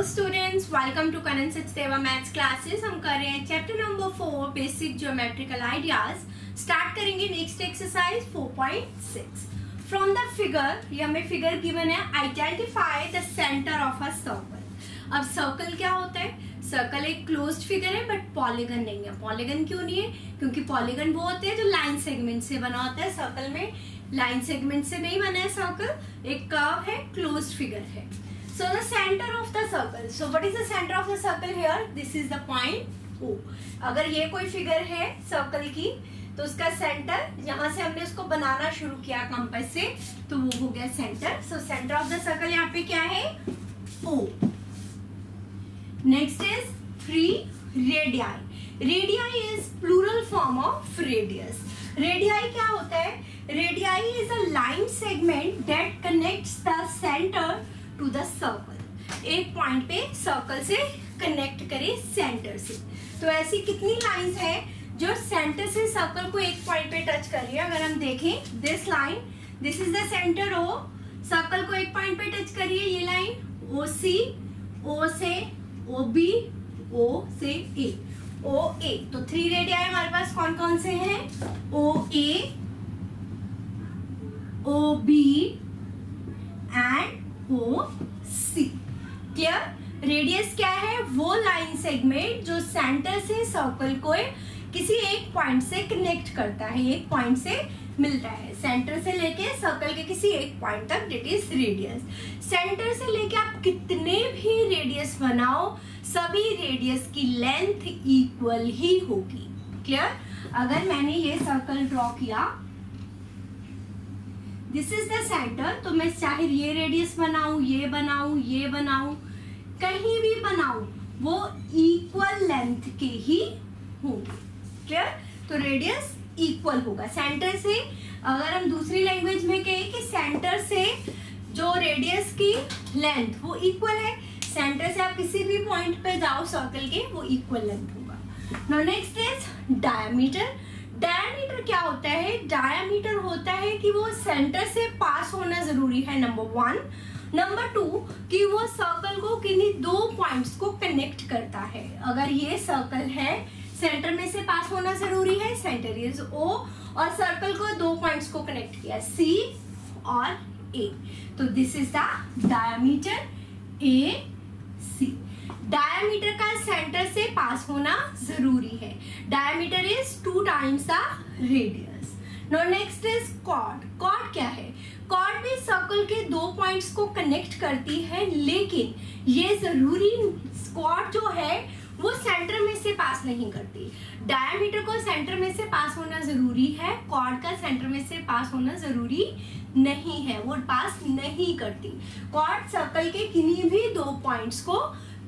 Hello students, welcome to Karan Sachdeva maths classes. हम कर रहे हैं chapter number 4 basic geometrical ideas. Start करेंगे next exercise 4.6। From the figure, ये हमें फिगर गिवन है, identify the centre of a circle. अब सर्कल क्या होता है? सर्कल एक क्लोज्ड फिगर है बट पॉलीगन नहीं है। पॉलीगन क्यों नहीं है? क्योंकि पॉलीगन वो होते हैं जो लाइन सेगमेंट से बना होता है। सर्कल में लाइन सेगमेंट से नहीं बना है सर्कल, एक कर्व है, क्लोज्ड फिगर है। So the center of the circle. So what is the center of the circle here? This is the point O. अगर ये कोई फिगर है सर्कल की तो उसका सेंटर, यहाँ से हमने उसको बनाना शुरू किया कंपास से, तो वो हो गया centre. So centre of the circle यहाँ पे क्या है? O. Next is 3 radii. Radii is plural form of radius. Radii क्या होता है? Radii is a line segment that connects the centre to the circle. एक पॉइंट पे सर्कल से कनेक्ट करे सेंटर से। तो ऐसी कितनी लाइंस है जो सेंटर से सर्कल को एक पॉइंट पे टच कर रही है? अगर हम देखें this line, this is the centre O, circle को एक पॉइंट पे टच कर रही है ये लाइन OC, O से OB, O से A, OA। तो 3 रेडियाई हमारे पास कौन कौन से हैं? OA, OB and OC। Clear? Radius क्या है? वो लाइन सेगमेंट जो सेंटर से सर्कल को किसी एक पॉइंट से कनेक्ट करता है, एक पॉइंट से मिलता है। सेंटर से लेके सर्कल के किसी एक पॉइंट तक, दैट इज रेडियस। सेंटर से लेके आप कितने भी रेडियस बनाओ, सभी रेडियस की लेंथ इक्वल ही होगी। क्लियर? अगर मैंने ये सर्कल ड्रॉ किया, दिस इज द सेंटर, तो मैं चाहे ये रेडियस बनाऊं, ये बनाऊं, ये बनाऊं, कहीं भी बनाऊं, वो इक्वल लेंथ के ही होंगे। क्लियर? तो रेडियस इक्वल होगा सेंटर से। अगर हम दूसरी लैंग्वेज में कहें कि सेंटर से जो रेडियस की लेंथ वो इक्वल है, सेंटर से आप किसी भी पॉइंट पे जाओ सर्कल के, वो इक्वल लेंथ होगा। Now next is diameter. Diameter क्या होता है? डायमीटर होता है कि वो सेंटर से पास होना जरूरी है, नंबर 1। नंबर 2 कि वो सर्कल को किन्हीं 2 पॉइंट्स को कनेक्ट करता है। अगर ये सर्कल है, सेंटर में से पास होना जरूरी है, सेंटर इज O, और सर्कल को 2 पॉइंट्स को कनेक्ट किया, C और A। तो this is the diameter AC। Diameter का सेंटर से पास होना जरूरी है। Diameter is 2 times the radius. Now next is chord. Chord क्या है? कॉर्ड भी सर्कल के 2 पॉइंट्स को कनेक्ट करती है, लेकिन ये जरूरी, कॉर्ड जो है वो सेंटर में से पास नहीं करती। डायमीटर को सेंटर में से पास होना जरूरी है, कॉर्ड का सेंटर में से पास होना जरूरी नहीं है, वो पास नहीं करती। कॉर्ड सर्कल के किन्हीं भी 2 पॉइंट्स को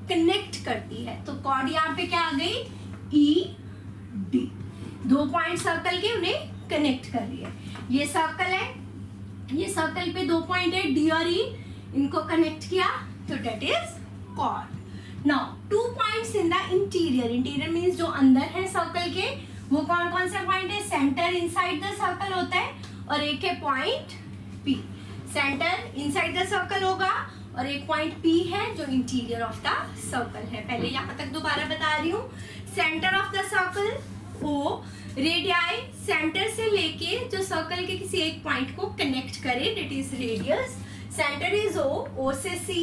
कनेक्ट करती है। तो कॉर्ड यहाँ पे क्या आ गई? ED। 2 पॉइंट सर्कल के उन्हें कनेक्ट कर रही है। ये सर्कल है, ये सर्कल पे 2 पॉइंट है D और E, इनको कनेक्ट किया, तो that is chord. Now 2 points in the interior. Interior means जो अंदर है सर्कल के, वो कौन कौन से पॉइंट है? सेंटर इनसाइड द सर्कल होता है, और एक है point P। Centre inside the circle होगा और एक पॉइंट P है जो इंटीरियर ऑफ द सर्कल है। पहले यहाँ तक दोबारा बता रही हूँ। Centre of the circle O, radii centre से लेके जो सर्कल के किसी एक पॉइंट को कनेक्ट करे, that is radius. Centre is O से C,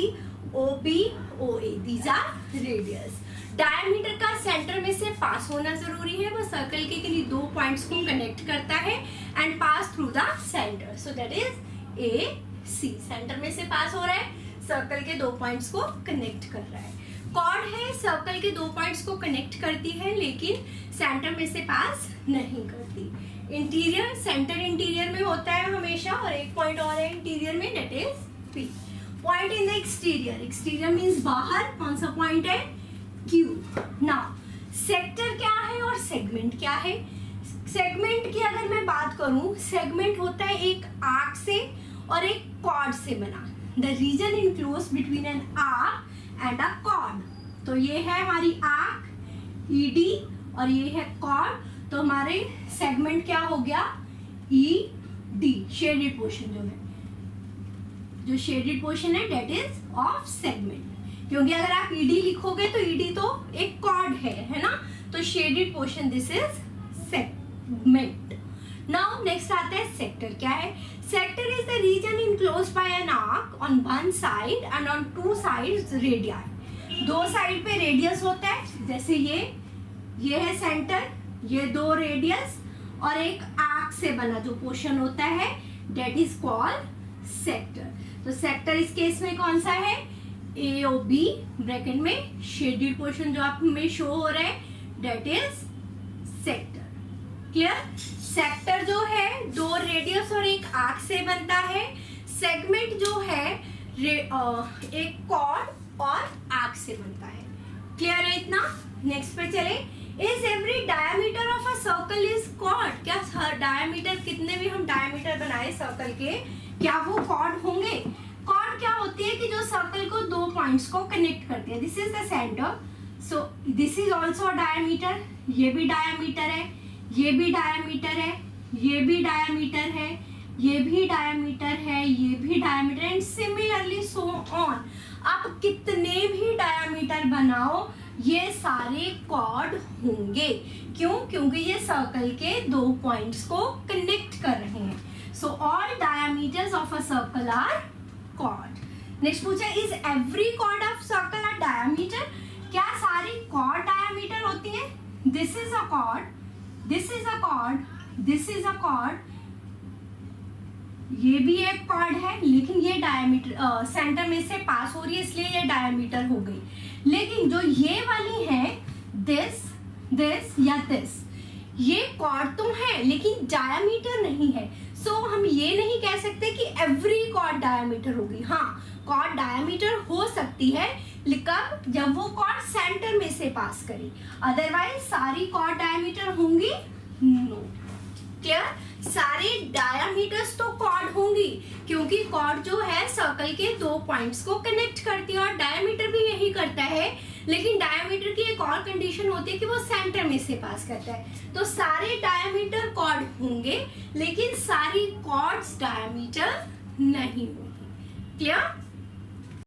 OB, OA, these are radius. Diameter का सेंटर में से पास होना जरूरी है, वो सर्कल के किन्हीं 2 पॉइंट्स को कनेक्ट करता है and pass through the centre, so that is AC। Centre में से पास हो रहा है, सर्कल के 2 पॉइंट्स को कनेक्ट कर रहा है। कॉर्ड है, सर्कल के 2 पॉइंट्स को कनेक्ट करती है, लेकिन सेंटर में से पास नहीं करती। इंटीरियर, सेंटर इंटीरियर में होता है हमेशा, और एक पॉइंट और है इंटीरियर में, that is P। Point in the exterior. Exterior means बाहर, कौन सा पॉइंट है? Q। नाउ सेक्टर क्या है और सेगमेंट क्या है? सेगमेंट की अगर मैं बात करूं, सेगमेंट होता है एक आर्क से और एक कॉर्ड से बना। The region enclose between an arc and a chord. तो ये है हमारी आर्क ED और ये है कॉर्ड, तो हमारे सेगमेंट क्या हो गया? ED। शेडेड पोर्शन जो है, जो शेडेड पोर्शन है, डेट इज ऑफ सेगमेंट। क्योंकि अगर आप ईडी लिखोगे तो ईडी तो एक कॉर्ड है ना, तो shaded portion this is segment. Now next आता है सेक्टर। क्या है? Sector is the region enclosed by an arc on one side and on two sides radius. दो साइड पे रेडियस होता है, जैसे ये है सेंटर, ये दो रेडियस और एक आर्क से बना जो पोर्शन होता है डेट इज कॉल्ड सेक्टर। तो सेक्टर इस केस में कौन सा है? ए और बी ब्रैकेट में शेडेड पोर्शन जो आप में शो हो रहा है that is sector. Clear? Sector जो है दो रेडियस और एक आर्क से बनता है। सेगमेंट जो है एक कॉर्ड और आर्क से बनता है। क्लियर है इतना? नेक्स्ट पे चले। Is every diameter of a circle is chord? क्या डायमीटर, कितने भी हम डायमीटर बनाए सर्कल के, क्या वो कॉर्ड होंगे? कॉर्ड क्या होती है कि जो सर्कल को दो पॉइंट्स को कनेक्ट करती है। This is the centre, so this is also diameter. ये भी डायमीटर है, ये भी डायमीटर है, ये भी डायमीटर है, ये भी डायमीटर है, ये भी diameter and similarly so on. आप कितने भी डायमीटर बनाओ ये सारे कॉर्ड होंगे। क्यों? क्योंकि ये सर्कल के दो पॉइंट्स को कनेक्ट कर रहे हैं। So all diameters of a circle are chord. Next पूछा, is every chord of circle are diameter? क्या सारी कॉर्ड डायमीटर होती है? This is a chord, this is a chord, this is a chord, ये भी एक कॉर्ड है, लेकिन ये डायमीटर सेंटर में से पास हो रही है इसलिए ये डायमीटर हो गई। लेकिन जो ये वाली है दिस, दिस या दिस, ये कॉर्ड तो है लेकिन डायमीटर नहीं है। सो हम ये नहीं कह सकते कि एवरी कॉर्ड डायमीटर होगी। हाँ, कॉर्ड डायमीटर हो सकती है, कब? जब वो कॉर्ड सेंटर में से पास करी। अदरवाइज सारी कॉर्ड डायमीटर होंगी? नो। क्लियर? सारे डायमीटर्स तो कॉर्ड होंगी क्योंकि कॉर्ड जो है सर्कल के दो पॉइंट्स को कनेक्ट करती है और डायमीटर भी यही करता है। लेकिन डायमीटर की एक और कंडीशन होती है कि वो सेंटर में से पास करता है। तो सारे डायमीटर कॉर्ड होंगे लेकिन सारी कॉर्ड्स डायमीटर नहीं होंगी। क्लियर?